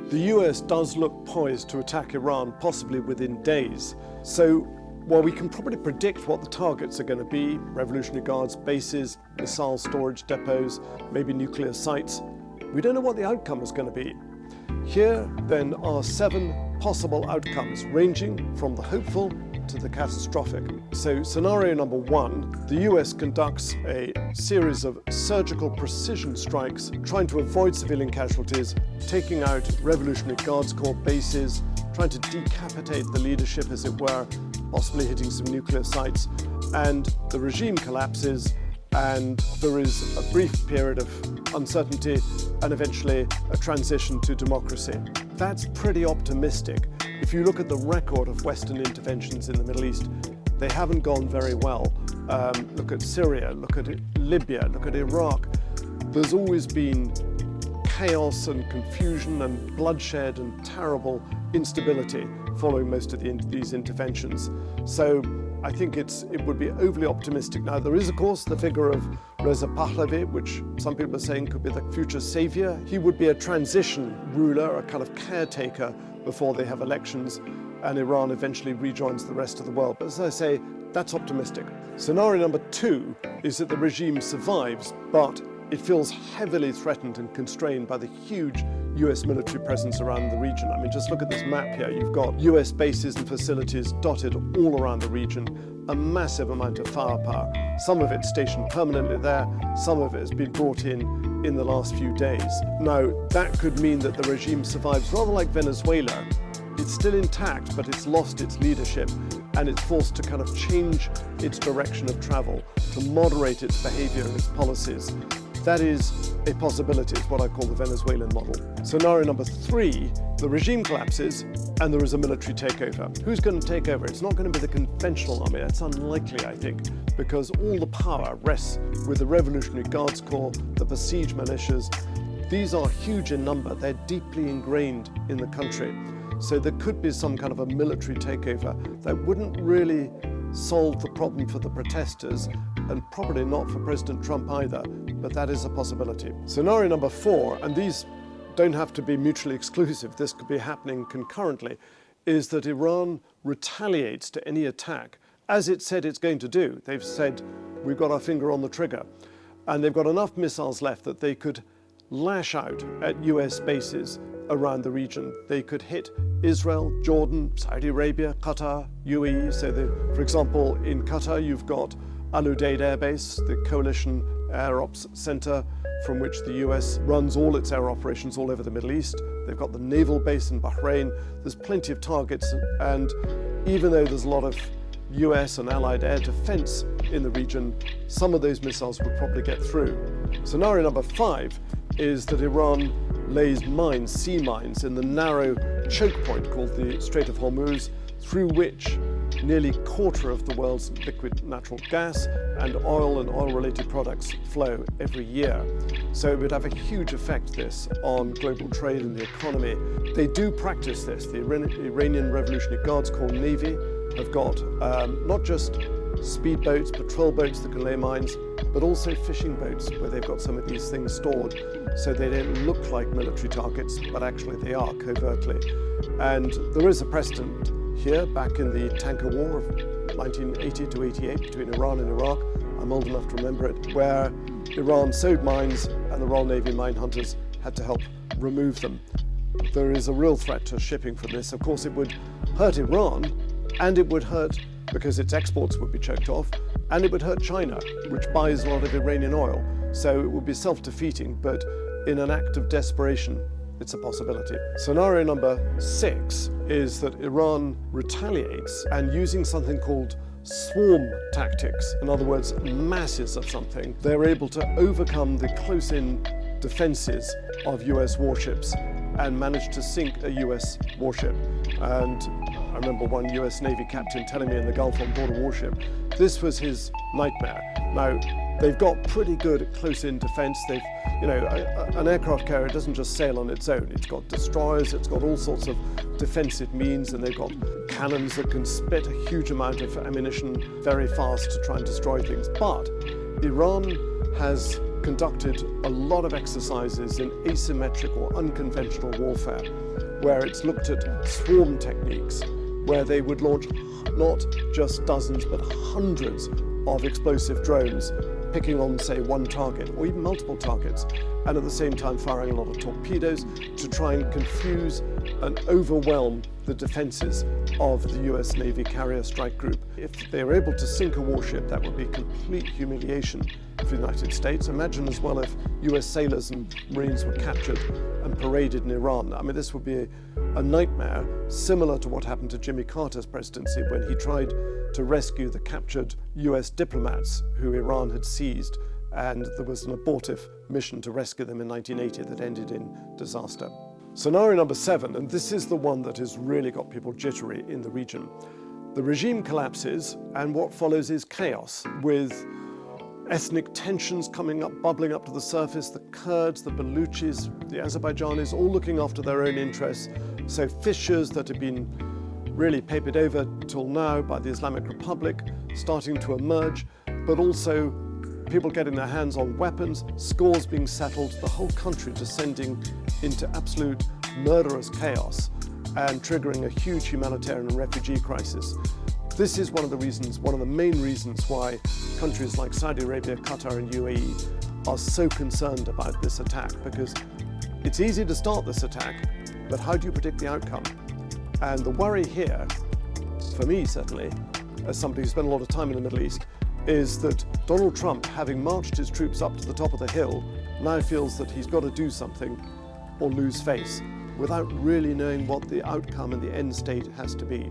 The US does look poised to attack Iran, possibly within days. So while we can probably predict what the targets are going to be, Revolutionary Guards bases, missile storage depots, maybe nuclear sites, we don't know what the outcome is going to be. Here then are 7 possible outcomes, ranging from the hopeful to the catastrophic. So scenario number 1, the US conducts a series of surgical precision strikes, trying to avoid civilian casualties, taking out Revolutionary Guards Corps bases, trying to decapitate the leadership, as it were, possibly hitting some nuclear sites, and the regime collapses, and there is a brief period of uncertainty and eventually a transition to democracy. That's pretty optimistic. If you look at the record of Western interventions in the Middle East, they haven't gone very well. Look at Syria, look at Libya, look at Iraq. There's always been chaos and confusion and bloodshed and terrible instability following most of these interventions. So I think it would be overly optimistic. Now, there is, of course, the figure of Reza Pahlavi, which some people are saying could be the future savior. He would be a transition ruler, a kind of caretaker before they have elections and Iran eventually rejoins the rest of the world. But as I say, that's optimistic. Scenario number 2 is that the regime survives, but it feels heavily threatened and constrained by the huge US military presence around the region. I mean, just look at this map here. You've got US bases and facilities dotted all around the region, a massive amount of firepower. Some of it stationed permanently there, some of it has been brought in the last few days. Now, that could mean that the regime survives rather like Venezuela. It's still intact, but it's lost its leadership and it's forced to kind of change its direction of travel, to moderate its behavior and its policies. That is a possibility. It's what I call the Venezuelan model. Scenario number 3, the regime collapses and there is a military takeover. Who's going to take over? It's not going to be the conventional army. That's unlikely, I think, because all the power rests with the Revolutionary Guards Corps, the besieged militias. These are huge in number. They're deeply ingrained in the country. So there could be some kind of a military takeover that wouldn't really solve the problem for the protesters and probably not for President Trump either, but that is a possibility. Scenario number 4, and these don't have to be mutually exclusive, this could be happening concurrently, is that Iran retaliates to any attack, as it said it's going to do. They've said, we've got our finger on the trigger, and they've got enough missiles left that they could lash out at US bases around the region. They could hit Israel, Jordan, Saudi Arabia, Qatar, UAE. So for example, in Qatar, you've got Al Udeid Air Base, the coalition air ops center from which the US runs all its air operations all over the Middle East. They've got the naval base in Bahrain. There's plenty of targets, and even though there's a lot of US and allied air defense in the region, some of those missiles would probably get through. Scenario number 5 is that Iran lays mines, sea mines, in the narrow choke point called the Strait of Hormuz, through which nearly a quarter of the world's liquid natural gas and oil-related products flow every year. So it would have a huge effect, this, on global trade and the economy. They do practice this. The Iranian Revolutionary Guards Corps Navy have got not just speedboats, patrol boats that can lay mines, but also fishing boats where they've got some of these things stored, so they don't look like military targets, but actually they are covertly. And there is a precedent here back in the tanker war of 1980 to 88 between Iran and Iraq. I'm old enough to remember it, where Iran sowed mines and the Royal Navy mine hunters had to help remove them. There is a real threat to shipping from this. Of course, it would hurt Iran, and it would hurt because its exports would be choked off, and it would hurt China, which buys a lot of Iranian oil. So it would be self-defeating, but in an act of desperation, it's a possibility. Scenario number 6 is that Iran retaliates, and using something called swarm tactics, in other words, masses of something, they're able to overcome the close-in defenses of US warships and manage to sink a US warship. And I remember one US Navy captain telling me in the Gulf on board a warship, this was his nightmare. Now, they've got pretty good at close-in defense. They've, an aircraft carrier doesn't just sail on its own. It's got destroyers, it's got all sorts of defensive means, and they've got cannons that can spit a huge amount of ammunition very fast to try and destroy things. But Iran has conducted a lot of exercises in asymmetric or unconventional warfare, where it's looked at swarm techniques, where they would launch not just dozens but hundreds of explosive drones picking on, say, one target or even multiple targets, and at the same time firing a lot of torpedoes to try and confuse and overwhelm the defenses of the US Navy carrier strike group. If they were able to sink a warship, that would be complete humiliation for the United States. Imagine as well if US sailors and Marines were captured and paraded in Iran. I mean, this would be a nightmare, similar to what happened to Jimmy Carter's presidency when he tried to rescue the captured US diplomats who Iran had seized, and there was an abortive mission to rescue them in 1980 that ended in disaster. Scenario number 7, and this is the one that has really got people jittery in the region. The regime collapses and what follows is chaos, with ethnic tensions bubbling up to the surface, the Kurds, the Baluchis, the Azerbaijanis, all looking after their own interests. So fissures that have been really papered over till now by the Islamic Republic starting to emerge, but also people getting their hands on weapons, scores being settled, the whole country descending into absolute murderous chaos and triggering a huge humanitarian and refugee crisis. This is one of the main reasons why countries like Saudi Arabia, Qatar and UAE are so concerned about this attack, because it's easy to start this attack, but how do you predict the outcome? And the worry here, for me certainly, as somebody who spent a lot of time in the Middle East, is that Donald Trump, having marched his troops up to the top of the hill, now feels that he's got to do something or lose face, without really knowing what the outcome and the end state has to be.